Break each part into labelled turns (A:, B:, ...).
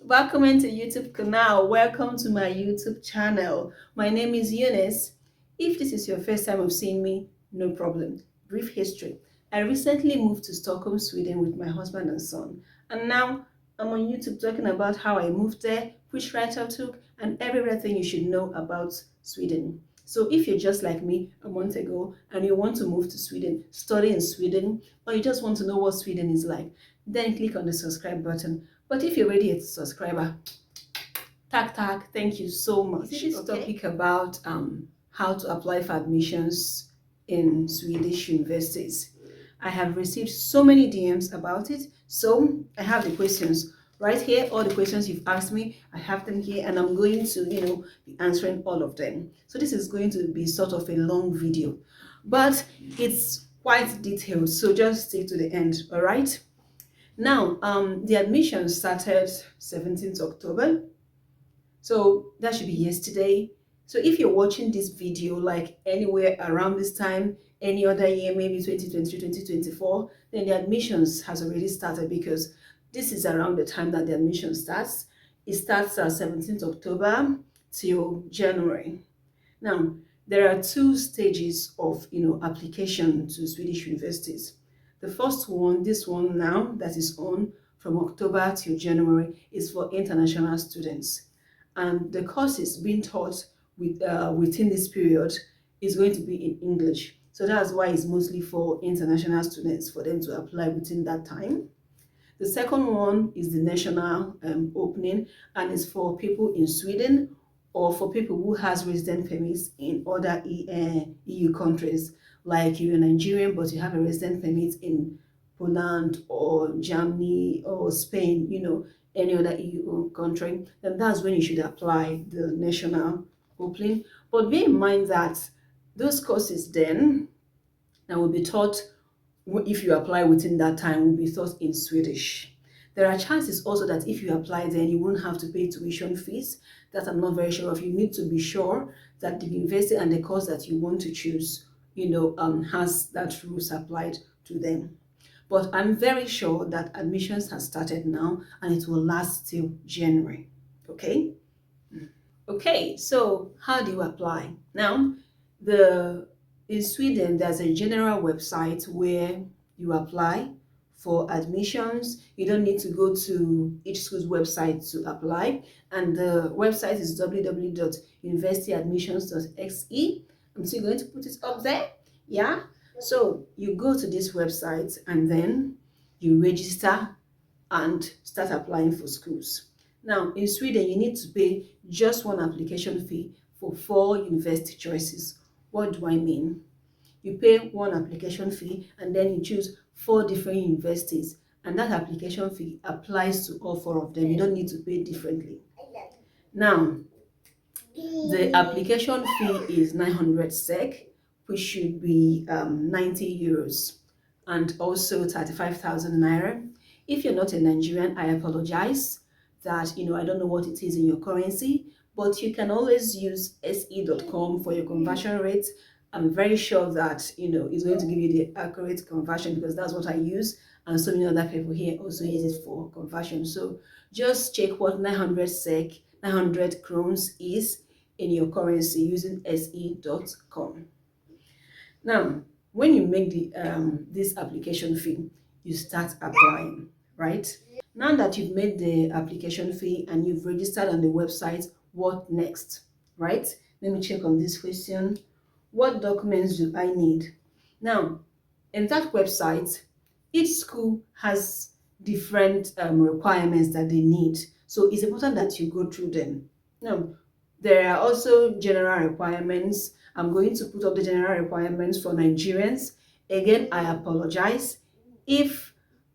A: Welcome to YouTube canal. Welcome to my YouTube channel. My name is Eunice. If this is your first time of seeing me, no problem. Brief history. I recently moved to Stockholm, Sweden with my husband and son. And now I'm on YouTube talking about how I moved there, which route I took, and everything you should know about Sweden. So if you're just like me a month ago and you want to move to Sweden, study in Sweden, or you just want to know what Sweden is like, then click on the subscribe button. But if you're already a subscriber, thank you so much. This topic about how to apply for admissions in Swedish universities. I have received so many DMs about it, so I have the questions right here. All the questions you've asked me, I have them here, and I'm going to, be answering all of them. So this is going to be sort of a long video, but it's quite detailed, so just stick to the end. All right. Now, the admission started 17th October. So that should be yesterday. So if you're watching this video like anywhere around this time, any other year, maybe 2023, 2024, then the admissions has already started, because this is around the time that the admission starts. It starts 17th October till January. Now, there are two stages of application to Swedish universities. The first one, this one now that is on from October till January, is for international students. And the courses being taught within this period is going to be in English. So that's why it's mostly for international students, for them to apply within that time. The second one is the national opening, and it's for people in Sweden or for people who has resident permits in other EU countries. Like you're Nigerian, but you have a resident permit in Poland or Germany or Spain, any other EU country, then that's when you should apply the national opening. But bear in mind that those courses then that will be taught, if you apply within that time, will be taught in Swedish. There are chances also that if you apply then you won't have to pay tuition fees. That I'm not very sure of. You need to be sure that the university and the course that you want to choose, has that rules applied to them. But I'm very sure that admissions has started now and it will last till January. Okay? Okay, so how do you apply? Now, in Sweden, there's a general website where you apply for admissions. You don't need to go to each school's website to apply. And the website is www.universityadmissions.xe. I'm still going to put it up there. Yeah. So you go to this website and then you register and start applying for schools. Now, in Sweden, you need to pay just one application fee for 4 university choices. What do I mean? You pay one application fee and then you choose 4 different universities, and that application fee applies to all 4 of them. You don't need to pay differently. Now, the application fee is 900 SEK, which should be 90 euros, and also 35,000 naira. If you're not a Nigerian, I apologize that, I don't know what it is in your currency, but you can always use se.com for your conversion rate. I'm very sure that, it's going to give you the accurate conversion, because that's what I use, and so many other people here also use it for conversion. So just check what 900 SEK, 900 crowns is in your currency using se.com. Now, when you make this application fee, you start applying, right? Now that you've made the application fee and you've registered on the website, what next, right? Let me check on this question. What documents do I need? Now, in that website, each school has different requirements that they need. So it's important that you go through them. Now, there are also general requirements. I'm going to put up the general requirements for Nigerians. Again, I apologize if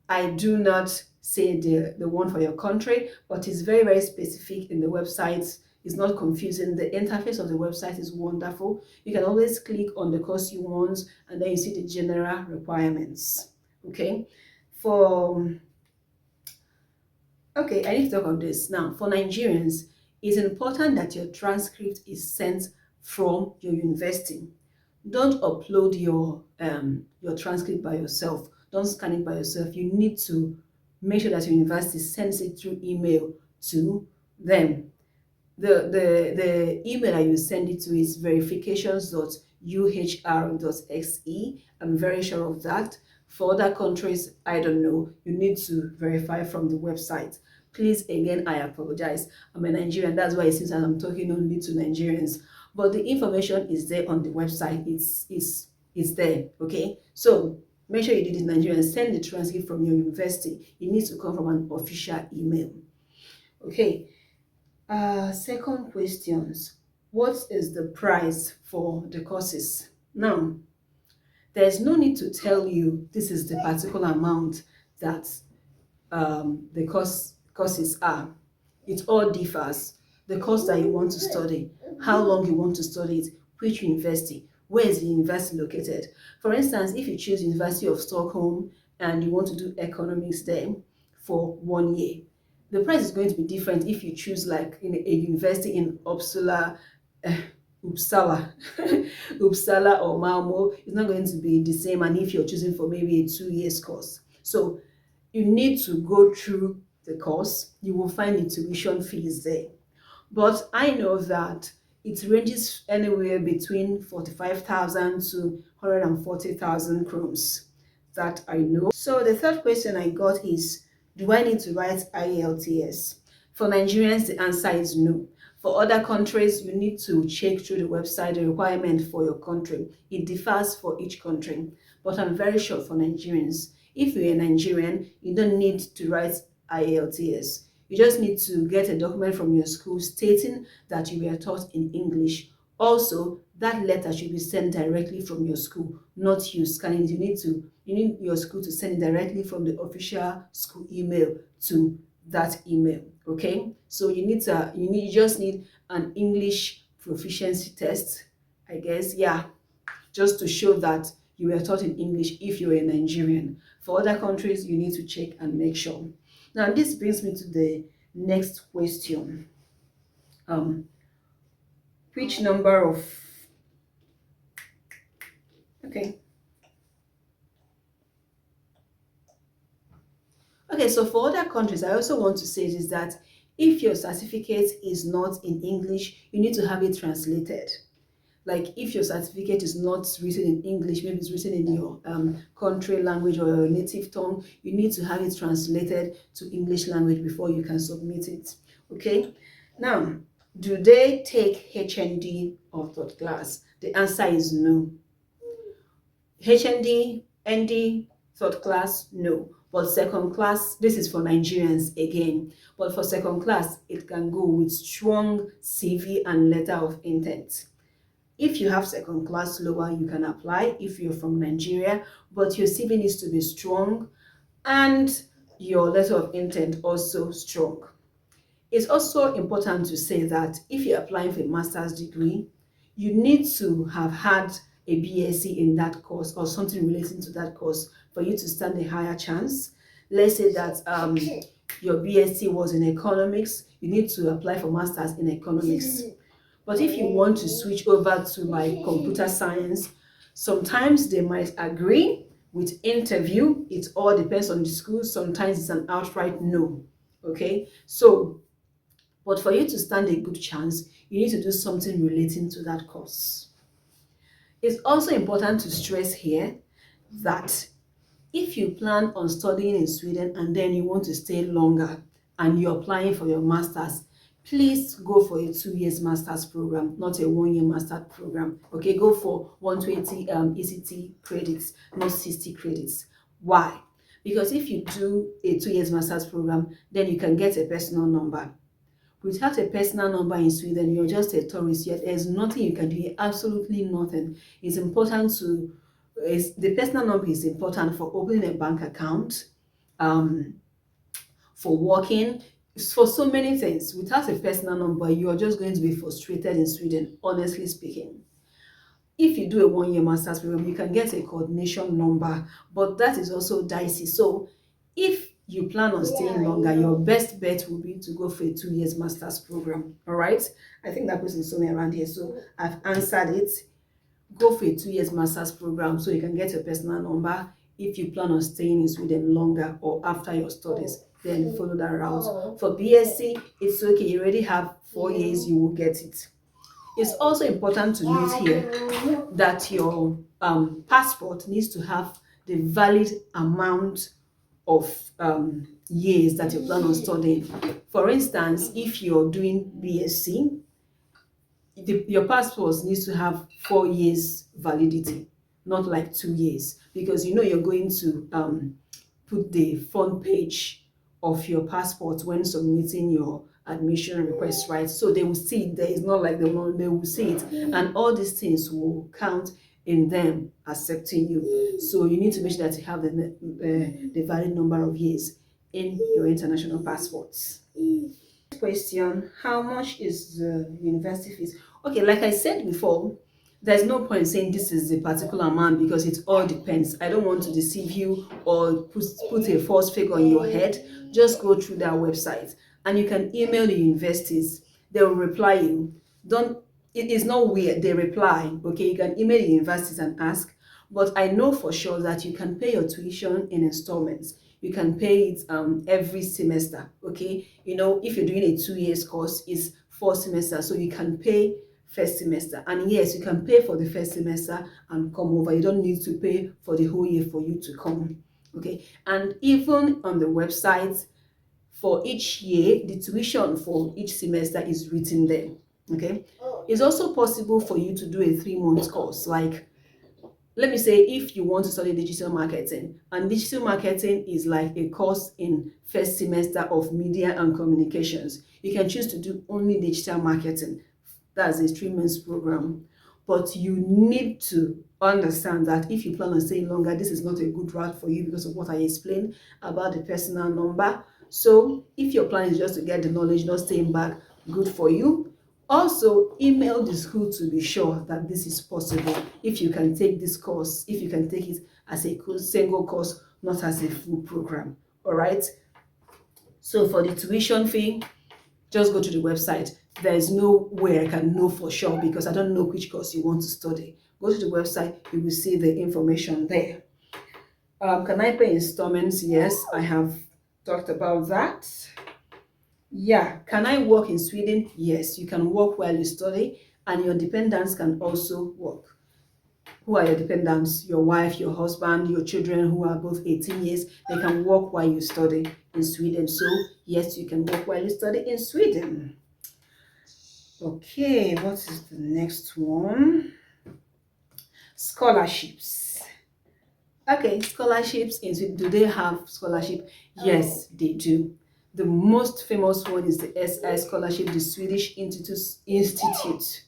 A: I do not say the one for your country, but it's very, very specific in the website. It's not confusing. The interface of the website is wonderful. You can always click on the course you want, and then you see the general requirements. Okay, I need to talk on this now. For Nigerians, it's important that your transcript is sent from your university. Don't upload your transcript by yourself. Don't scan it by yourself. You need to make sure that your university sends it through email to them. The email that you send it to is verifications.uhr.xe. I'm very sure of that. For other countries, I don't know. You need to verify from the website. Please, again, I apologize. I'm a Nigerian. That's why it seems that I'm talking only to Nigerians. But the information is there on the website. It's there. Okay. So make sure you did it in Nigeria. Send the transcript from your university. It needs to come from an official email. Okay. Second questions. What is the price for the courses? Now, there's no need to tell you this is the particular amount that the courses are. It all differs. The course that you want to study, how long you want to study it, which university, where is the university located. For instance, if you choose University of Stockholm and you want to do economics there for 1 year, the price is going to be different if you choose like in a university in Uppsala, Uppsala, Uppsala or Malmo. It's not going to be the same. And if you're choosing for maybe a 2 years course, so you need to go through the course. You will find the tuition fees there. But I know that it ranges anywhere between 45,000 to 140,000 crowns. That I know. So the third question I got is, do I need to write IELTS? For Nigerians, the answer is no. For other countries, you need to check through the website the requirement for your country. It differs for each country. But I'm very sure for Nigerians, if you're a Nigerian, you don't need to write IELTS. You just need to get a document from your school stating that you were taught in English. Also, that letter should be sent directly from your school, not you scanning it. You need your school to send it directly from the official school email to that email. Okay, so you just need an English proficiency test, I guess. Yeah, just to show that you were taught in English if you're a Nigerian. For other countries, you need to check and make sure. Now, this brings me to the next question. Which number of... Okay. Okay, so for other countries, I also want to say is that if your certificate is not in English, you need to have it translated. Like if your certificate is not written in English, maybe it's written in your country language or your native tongue, you need to have it translated to English language before you can submit it. Okay. Now, do they take HND or third class? The answer is no. HND, ND, third class, no. But second class, this is for Nigerians again. But for second class, it can go with strong CV and letter of intent. If you have second class lower, you can apply if you're from Nigeria, but your CV needs to be strong and your letter of intent also strong. It's also important to say that if you're applying for a master's degree, you need to have had a BSc in that course or something relating to that course for you to stand a higher chance. Let's say that your BSc was in economics, you need to apply for master's in economics. But if you want to switch over to like computer science, sometimes they might agree with interview. It all depends on the school. Sometimes it's an outright no. Okay, so but for you to stand a good chance, you need to do something relating to that course. It's also important to stress here that if you plan on studying in Sweden and then you want to stay longer and you're applying for your master's, please go for a 2 years master's program, not a 1 year master's program. Okay, go for 120 ECT credits, not 60 credits. Why? Because if you do a 2 years master's program, then you can get a personal number. Without a personal number in Sweden, you're just a tourist. Yet there's nothing you can do, absolutely nothing. It's important to, the personal number is important for opening a bank account, for working, for so many things. Without a personal number, you're just going to be frustrated in Sweden, honestly speaking. If you do a 1 year master's program, you can get a coordination number, but that is also dicey. So if you plan on staying longer, your best bet will be to go for a 2 years master's program. All right, I think that question is somewhere around here, so I've answered it. Go for a 2 years master's program so you can get your personal number if you plan on staying in Sweden longer or after your studies. then follow that route. For BSc, it's okay, you already have 4 years, you will get it. It's also important to note here that your passport needs to have the valid amount of years that you plan on studying. For instance, if you're doing BSc, your passport needs to have 4 years validity, not like 2 years, because you're going to put the front page of your passport when submitting your admission request, right? So they will see it there. It's not like they will see it, and all these things will count in them accepting you. So you need to make sure that you have the valid number of years in your international passports. Question: how much is the university fees? Okay, like I said before, there's no point saying this is the particular amount because it all depends. I don't want to deceive you or put a false figure on your head. Just go through their website and you can email the universities. They will reply you. It is not weird, they reply. Okay, you can email the universities and ask, but I know for sure that you can pay your tuition in installments. You can pay it every semester. Okay, if you're doing a 2 years course, it's 4 semesters, so you can pay first semester. And yes, you can pay for the first semester and come over. You don't need to pay for the whole year for you to come. Okay, and even on the website, for each year, the tuition for each semester is written there. Okay, it's also possible for you to do a 3-month course. Like, let me say, if you want to study digital marketing, and digital marketing is like a course in first semester of media and communications, you can choose to do only digital marketing. That's a 3-month program. But you need to understand that if you plan on staying longer, this is not a good route for you because of what I explained about the personal number. So if your plan is just to get the knowledge, not staying back, good for you. Also, email the school to be sure that this is possible. If you can take this course, if you can take it as a single course, not as a full program. All right. So for the tuition fee, just go to the website. There is no way I can know for sure because I don't know which course you want to study. Go to the website, you will see the information there. Can I pay installments? Yes, I have talked about that. Yeah, can I work in Sweden? Yes, you can work while you study, and your dependents can also work. Who are your dependents? Your wife, your husband, your children who are both 18 years, they can work while you study in Sweden. So yes, you can work while you study in Sweden. Okay, what is the next one? Scholarships. Okay, scholarships in Sweden. Do they have scholarship? Yes, they do. The most famous one is the SI scholarship, the Swedish Institute.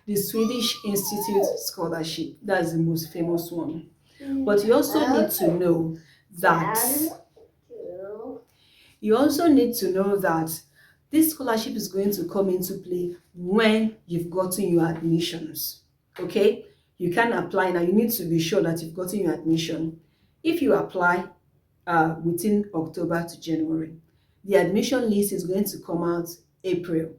A: The Swedish Institute scholarship. That's the most famous one. But you also need to know that this scholarship is going to come into play when you've gotten your admissions. Okay, you can apply now. You need to be sure that you've gotten your admission. If you apply within October to January, the admission list is going to come out April.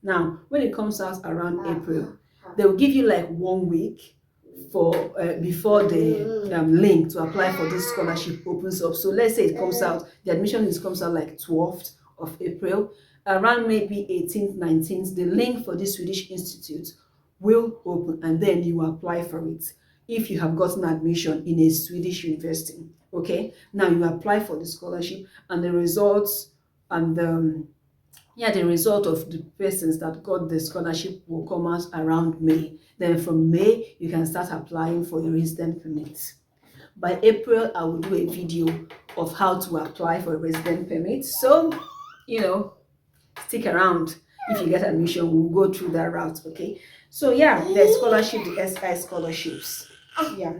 A: Now, when it comes out around April, they will give you like 1 week for before the link to apply for this scholarship opens up. So let's say it comes out, the admission list comes out like 12th of April. Around maybe 18th, 19th, the link for this Swedish Institute will open, and then you apply for it if you have gotten admission in a Swedish university. Okay, now you apply for the scholarship, and the results and the result of the persons that got the scholarship will come out around May. Then from May, you can start applying for your resident permit. By April, I will do a video of how to apply for a resident permit. So, stick around. If you get admission, we'll go through that route, okay? So yeah, the scholarship, the SI scholarships. Yeah.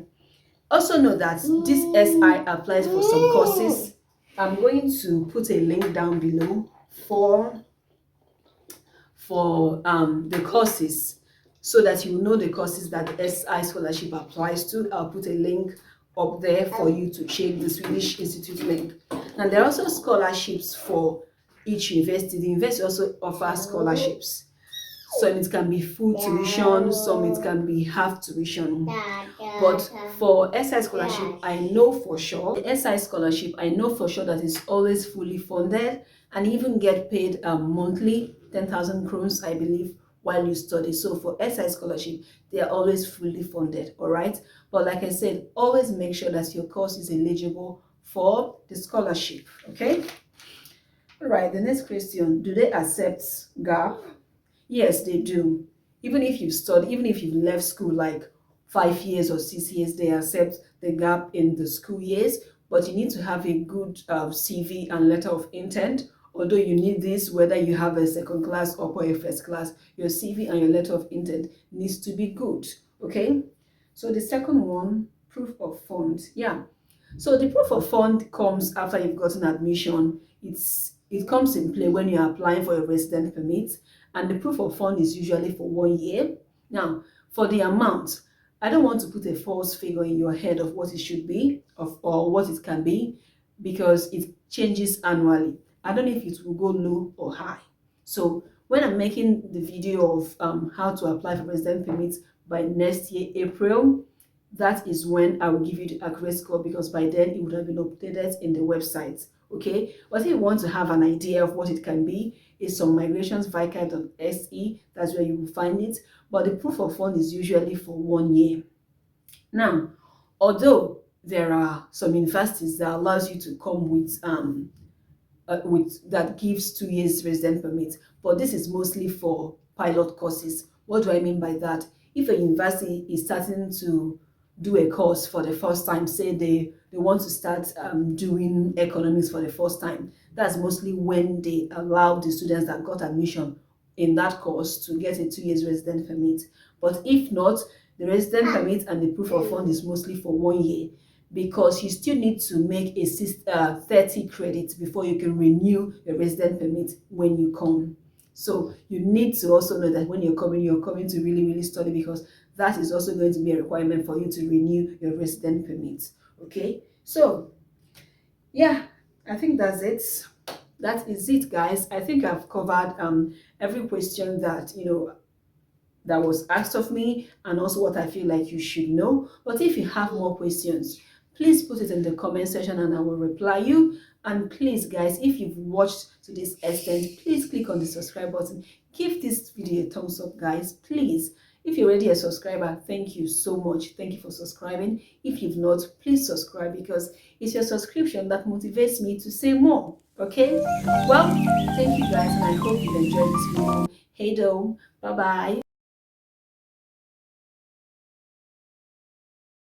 A: Also know that this SI applies for some courses. I'm going to put a link down below for the courses, so that you know the courses that the SI scholarship applies to. I'll put a link up there for you to check the Swedish Institute link. And there are also scholarships for each university. The university also offers scholarships. Some it can be full tuition, some it can be half tuition. But for SI scholarship, I know for sure, the SI scholarship, I know for sure that it's always fully funded and even get paid monthly, 10,000 crowns, I believe, while you study. So for SI scholarship, they are always fully funded, all right? But like I said, always make sure that your course is eligible for the scholarship, okay? All right, the next question, do they accept gap? Yes, they do. Even if you've studied, even if you've left school like 5 years or 6 years, they accept the gap in the school years, but you need to have a good CV and letter of intent. Although you need this, whether you have a second class or a first class, your CV and your letter of intent needs to be good, okay? So the second one, proof of funds. Yeah, so the proof of fund comes after you've gotten admission. It comes in play when you're applying for a resident permit, and the proof of fund is usually for 1 year. Now, for the amount, I don't want to put a false figure in your head of what it should be or what it can be, because it changes annually. I don't know if it will go low or high. So when I'm making the video of how to apply for resident permits by next year, April, that is when I will give you the accurate score, because by then it would have been updated in the website. Okay, but if you want to have an idea of what it can be, it's on migrationsvicar.se. That's where you will find it. But the proof of fund is usually for 1 year. Now, although there are some universities that allows you to come with that gives 2 years resident permit, but this is mostly for pilot courses. What do I mean by that? If a university is starting to do a course for the first time, say they want to start doing economics for the first time, that's mostly when they allow the students that got admission in that course to get a 2 years resident permit. But if not, the resident permit and the proof of fund is mostly for 1 year, because you still need to make a 30 credits before you can renew your resident permit when you come. So you need to also know that when you're coming to really, really study, because that is also going to be a requirement for you to renew your resident permit. Okay, so yeah, I think that's it. That is it, guys. I think I've covered every question that that was asked of me, and also what I feel like you should know. But if you have more questions, please put it in the comment section and I will reply you. And please, guys, if you've watched to this extent, please click on the subscribe button. Give this video a thumbs up, guys, please. If you're already a subscriber, thank you so much. Thank you for subscribing. If you've not, please subscribe, because it's your subscription that motivates me to say more. Okay? Well, thank you, guys, and I hope you enjoyed this video. Hey, do. Bye-bye.